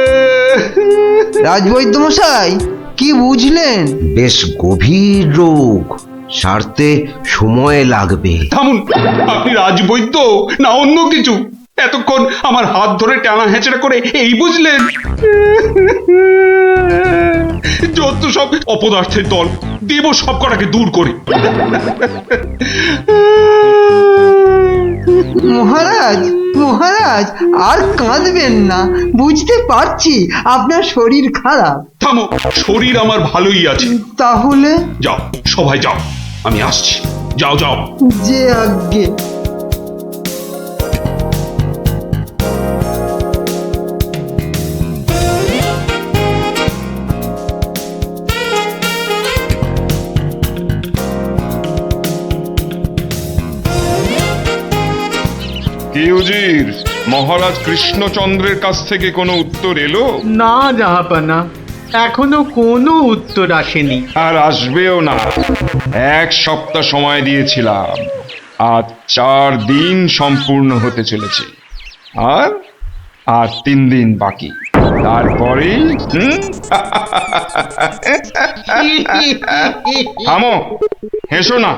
রাজবৈদ্য মশাই কি বুঝলেন? বেশ গভীর রোগ, সারতে সময় লাগবে। থামুন, আপনি রাজবৈদ্য না অন্য কিছু? এতক্ষণ আমার হাত ধরে টানা হেঁচড়া করে এই বুঝলেন? যত সব অপদার্থের দল, দেব সব কটাকে দূর করে। মহারাজ মহারাজ আর কাঁদবেন না, বুঝতে পারছি আপনার শরীর খারাপ। থামো, শরীর আমার ভালোই আছে। তাহলে যাও, সবাই যাও, আমি আসছি। যাও যাও। যে আজ্ঞে। কি উজির, মহারাজ কৃষ্ণচন্দ্রের কাছ থেকে কোনো উত্তর এলো? না জাহাপানা, এখনো কোনো উত্তর আসেনি। আর আসবেও না। 1 সপ্তাহ সময় দিয়েছিলাম, আজ 4 দিন সম্পূর্ণ হতে চলেছে, আর 3 দিন বাকি। তারপরেই থামো, হেসো না।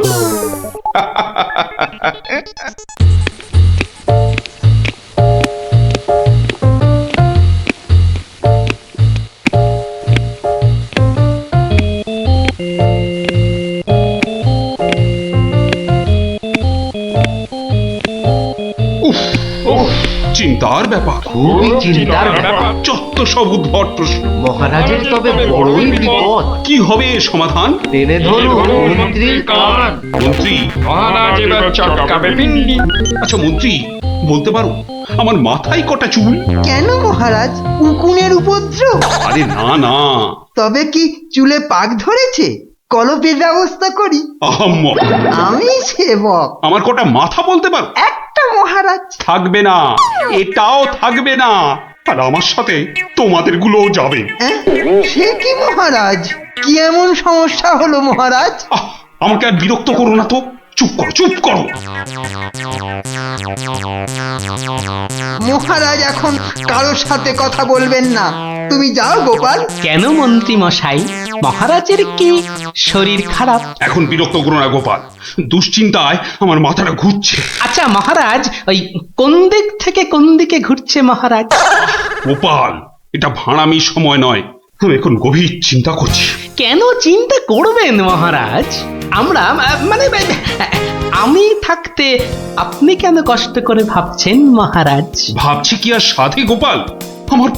চিন্তার ব্যাপার, খুবই চিন্তার ব্যাপার। যত সব উদ্ভট প্রশ্ন। মহারাজের তবে বড়ই বিপদ। কি হবে এর সমাধান? টেনে ধরুন মন্ত্রীর কান। মন্ত্রী? মহারাজ এবার চটকাবে পিন্ডি। আচ্ছা মন্ত্রী, বলতে পারো আমার মাথায় কটা চুল? কেন মহারাজ, উকুনের উপদ্রব? আরে না না। তবে কি চুলে পাক ধরেছে? কলপের ব্যবস্থা করি। আহাম্মক। আমি সেবক। আমার কটা মাথা বলতে পারো? একটা মহারাজ। থাকবে না, এটাও থাকবে না। আর আমার সাথে তোমাদের গুলোও যাবে। সে কি মহারাজ, কি এমন সমস্যা হলো মহারাজ? আমাকে আর বিরক্ত করো না তো, চুপ করো চুপ করো। মহারাজ এখন কারোর সাথে কথা বলবেন না, তুমি যাও গোপাল। কেন মন্ত্রী মশাই, মহারাজের কি শরীর খারাপ? এখন বিরক্ত করো না গোপাল, দুশ্চিন্তায় আমার মাথাটা ঘুরছে। আচ্ছা মহারাজ, ওই কোন দিক থেকে কোন দিকে ঘুরছে মহারাজ? গোপাল, এটা ভাঁড়ামির সময় নয়, আমি এখন গভীর চিন্তা করছি। কেন চিন্তা করবেন মহারাজ? আমরা মানে আমি থাকতে আপনি কেন কষ্ট করে ভাবছেন মহারাজ? ভাবছি কি আর সাধে গোপাল, আমার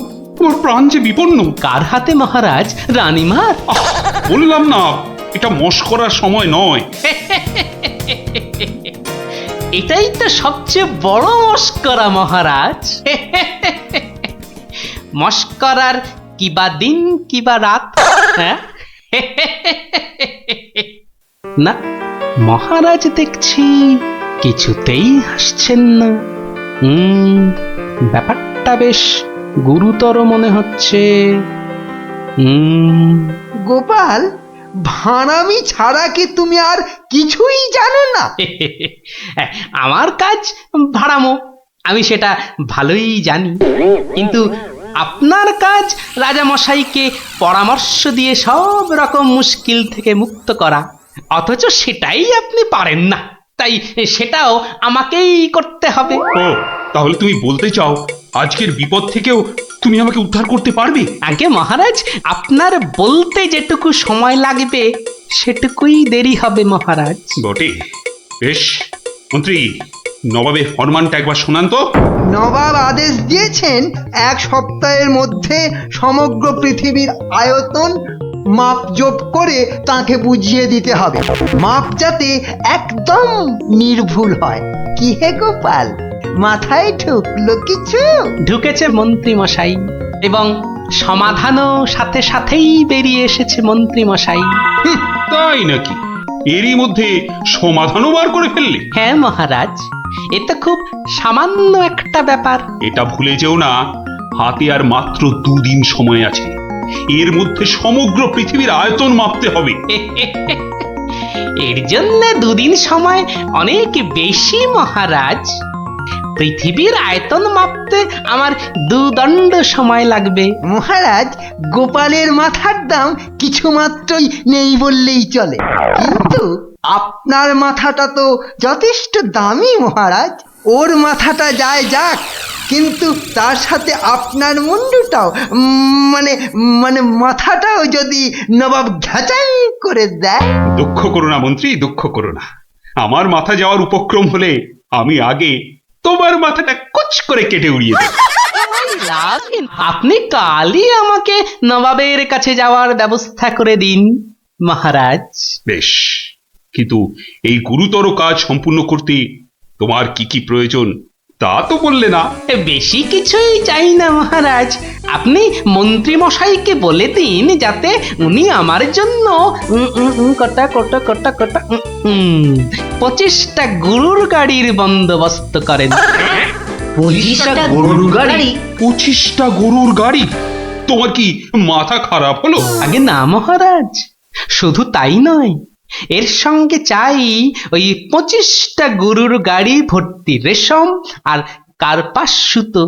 প্রাণ যে বিপন্ন। কার হাতে মহারাজ? রানীমার? বললাম না, এটা মশকরার সময় নয়। এটাই তো সবচেয়ে বড় মস্করা মহারাজ। মস্করার কিবা দিন কিবা রাত। হ্যাঁ না, মহারাজ দেখছি কিছুতেই হাসছেন না। ব্যাপারটা বেশ গুরুতর মনে হচ্ছে। গোপাল, ভাঁড়ামি ছাড়া কি তুমি আর কিছুই জানো না? আমার কাজ ভাড়ামো, আমি সেটা ভালোই জানি, কিন্তু আপনার কাজ রাজামশাইকে পরামর্শ দিয়ে সব রকম মুশকিল থেকে মুক্ত করা, অথচ সেটাই আপনি পারেন না, তাই সেটাও আমাকেই করতে হবে। ও, তাহলে তুমি বলতে চাও আজকের বিপদ থেকেও তুমি আমাকে উদ্ধার করতে পারবে? আগে মহারাজ, আপনার বলতে যেটুকু সময় লাগবে সেটুকুই দেরি হবে মহারাজ। বটে, বেশ। মন্ত্রী, নবাবের ফরমানটা একবার শোনান তো। নবাব আদেশ দিয়েছেন 1 সপ্তাহের মধ্যে সমগ্র পৃথিবীর আয়তন মাপজোপ করে তাকে বুঝিয়ে দিতে হবে, মাপ যাতে একদম নির্ভুল হয়। কি হে গোপাল, মাথায় ঢুকলো কিছু? ঢুকেছে মন্ত্রী মশাই, এবং সমাধানও সাথে সাথেই বেরিয়ে এসেছে মন্ত্রী মশাই। তাই নাকি? এরই মধ্যে সমাধানও বার করে ফেললে? হ্যাঁ মহারাজ, এটা খুব সামান্য একটা ব্যাপার। এটা ভুলে যেও না, হাতে আর মাত্র 2 দিন সময় আছে। এর মধ্যে সমগ্র পৃথিবীর আয়তন মাপতে হবে। এর জন্য 2 দিন সময় অনেক বেশি মহারাজ। পৃথিবীর আয়তন মাপতে আমার 2 দণ্ড সময় লাগবে। মহারাজ, গোপালের মাথার দাম কিছু মাত্রই নেই বললেই চলে, কিন্তু আপনার মাথাটা তো যথেষ্ট দামি মহারাজ। ওর মাথাটা যায় যাক, কিন্তু তার সাথে আপনার মুন্ডুটাও মানে মানে মাথাটাও যদি নবাব ঘাচাই করে দেয়। দুঃখ করো না মন্ত্রী, দুঃখ করো না। আমার মাথা যাওয়ার উপক্রম হলে আমি আগে তোমার মাথাটা কুচ করে কেটে উড়িয়ে দেব। আপনি কালই আমাকে নবাবের কাছে যাওয়ার ব্যবস্থা করে দিন মহারাজ। বেশ, কিন্তু এই গুরুতর কাজ সম্পূর্ণ করতে তোমার কি কি প্রয়োজন তা তো বললে না। বেশি কিছুই চাই না মহারাজ, আপনি মন্ত্রী মশাইকে বলে দিন যাতে উনি আমার জন্য কটা 25টা গরুর গাড়ির বন্দোবস্ত করেন। 25টা গরুর গাড়ি? 25টা গরুর গাড়ি? তোমার কি মাথা খারাপ হলো? আগে না মহারাজ, শুধু তাই নয়, এর সঙ্গে চাই ওই 25টা গরুর গাড়ি ভর্তি রেশম আর কার্পাস সুতো।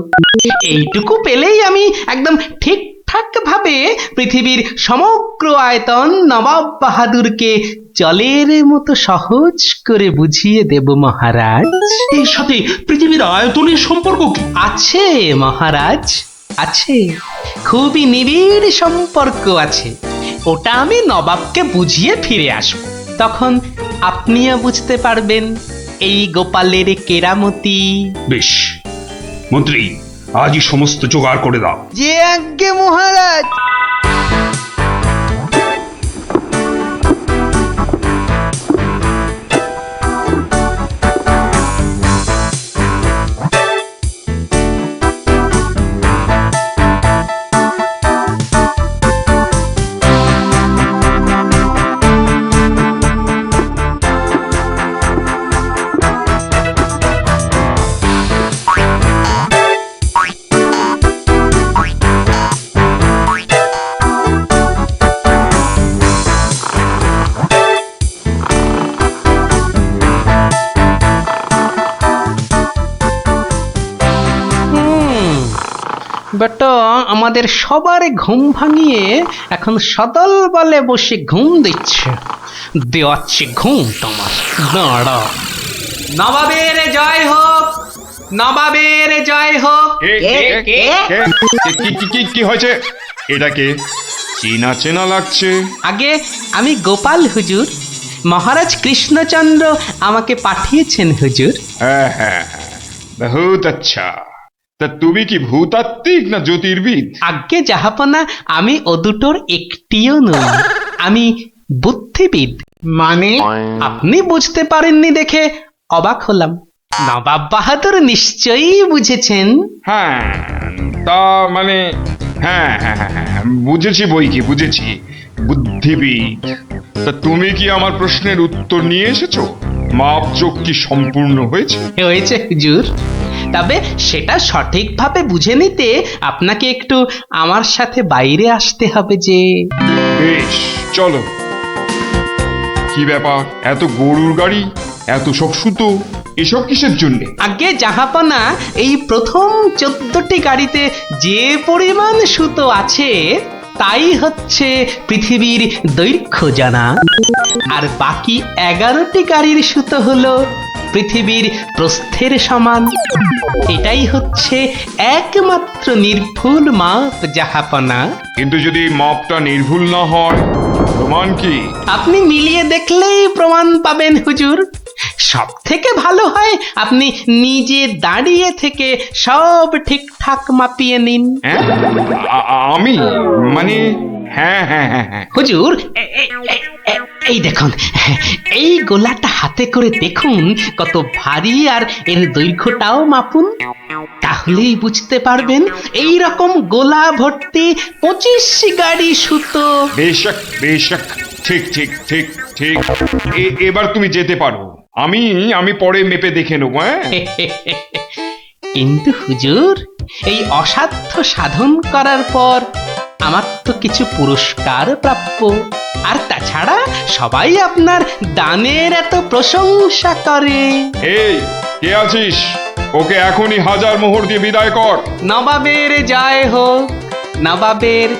এইটুকু পেলেই আমি একদম ঠিকঠাক ভাবে পৃথিবীর সমগ্র আয়তন নবাব বাহাদুরকে জলের মতো সহজ করে বুঝিয়ে দেব মহারাজ। এর সাথে পৃথিবীর আয়তনের সম্পর্ক কি? আছে মহারাজ, আছে, খুবই নিবিড় সম্পর্ক আছে। ওটা আমি নবাবকে বুঝিয়ে ফিরে আসব, তখন আপনিও বুঝতে পারবেন এই গোপালের কেরামতি। বেশ মন্ত্রী, আজই সমস্ত জোগাড় করে দাও। যে আজ্ঞে মহারাজ। বেটা আমাদের সবার ঘুম ভাঙিয়ে এখন সদল বলে বসে ঘুম দিচ্ছে। দেওয়াচ্ছে ঘুম তোমার, দাঁড়া। নবাবের জয় হোক, নবাবের জয় হোক। কি হয়েছে? এটাকে চেনা চেনা লাগছে। আগে আমি গোপাল হুজুর, মহারাজ কৃষ্ণচন্দ্র আমাকে পাঠিয়েছেন হুজুর। হ্যাঁ হ্যাঁ হ্যাঁ, বহুত আচ্ছা। তা তুমি কি ভূতাত্ত্বিক না জ্যোতির্বিদ? আজ্ঞে জাহাপনা, আমি ও দুটোর একটিও নই, আমি বুদ্ধিবিদ। মানে? আপনি বুঝতে পারেননি দেখে অবাক হলাম, নবাব বাহাদুর নিশ্চয়ই বুঝেছেন। হ্যাঁ, তা মানে হ্যাঁ হ্যাঁ হ্যাঁ, বুঝেছি বই কি, বুঝেছি, বুদ্ধিবিদ। তা তুমি কি আমার প্রশ্নের উত্তর নিয়ে এসেছো? মাপযোগ কি সম্পূর্ণ হয়েছে? হয়েছে হুজুর, তবে সেটা সঠিকভাবে বুঝে নিতে আপনাকে একটু আমার সাথে বাইরে আসতে হবে যে। বেশ, চলো। কি ব্যাপার, এত গরুর গাড়ি, এত সব সুতো, এসব কিসের জন্য? আগে জাহাপনা, এই প্রথম 14টি গাড়িতে যে পরিমাণ সুতো আছে তাই হচ্ছে পৃথিবীর দৈর্ঘ্য জানা, আর বাকি 11টি গাড়ির সুতো হলো পৃথিবীর প্রস্থের সমান। এটাই হচ্ছে একমাত্র নির্ভুল মাপ জাহাপনা। কিন্তু যদি মাপটা নির্ভুল না হয়, প্রমাণ কি? আপনি মিলিয়ে দেখলেই প্রমাণ পাবেন হুজুর। সব থেকে ভালো হয় আপনি নিজে দাঁড়িয়ে থেকে সব ঠিকঠাক মাপিয়ে নিন। হ্যাঁ, আমি মানে হ্যাঁ হ্যাঁ হ্যাঁ হ্যাঁ হুজুর, এই দেখুন, এই গোলাটা হাতে করে দেখুন কত ভারী, আর এর দৈর্ঘ্যটাও মাপুন, তাহলেই বুঝতে পারবেন এই রকম গোলা ভর্তি 25 গাড়ি সুতো। বেশক বেশক, ঠিক ঠিক ঠিক ঠিক। এবার তুমি যেতে পারো, আমি পরে মেপে দেখে নেবো। হ্যাঁ, কিন্তু হুজুর, এই অসাধ্য সাধন করার পর আমার তো কিছু পুরস্কার প্রাপ্য, আর তাছাড়া সবাই আপনার দানের এত প্রশংসা করে। এই কে আছিস? ওকে এখনই 1000 মোহর দিয়ে বিদায় কর। নবাবের জয় হোক, নবাবের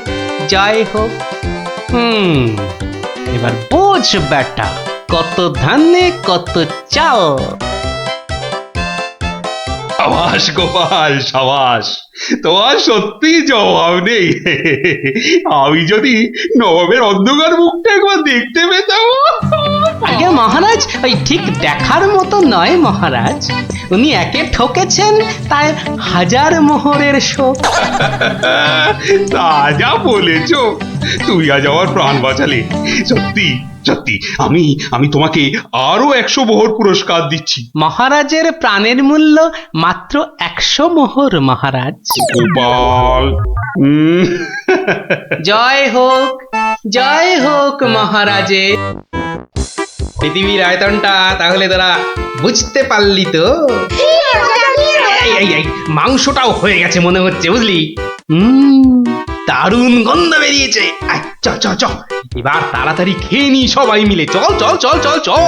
জয় হোক। এবার বোঝ বেটা, কত ধানে কত চাল। সাবাস গোপাল সাবাস, তোমার সত্যি জবাব নেই। আমি যদি নবাবের অন্ধকার মুখটা একবার দেখতে পেতাম। আগে মহারাজ, ওই ঠিক দেখার মতো নয় মহারাজ। উনি একে ঠকেছেন, তাই 1000 মোহরের শোক। তা যা বলেছ, তুমি আজ আমার প্রাণ বাঁচালে। সত্যি সত্যি আমি তোমাকে আরো 100 মোহর পুরস্কার দিচ্ছি। মহারাজের প্রাণের মূল্য মাত্র 100 মোহর মহারাজ। গোপাল জয় হোক মহারাজের। পৃথিবীর আয়তনটা তাহলে তোরা বুঝতে পারলি তো? এই মাংসটাও হয়ে গেছে মনে হচ্ছে, বুঝলি? দারুণ গন্ধ বেরিয়েছে। চ চ চ, এবার তাড়াতাড়ি খেয়ে নি সবাই মিলে। চল চল চল চল চল।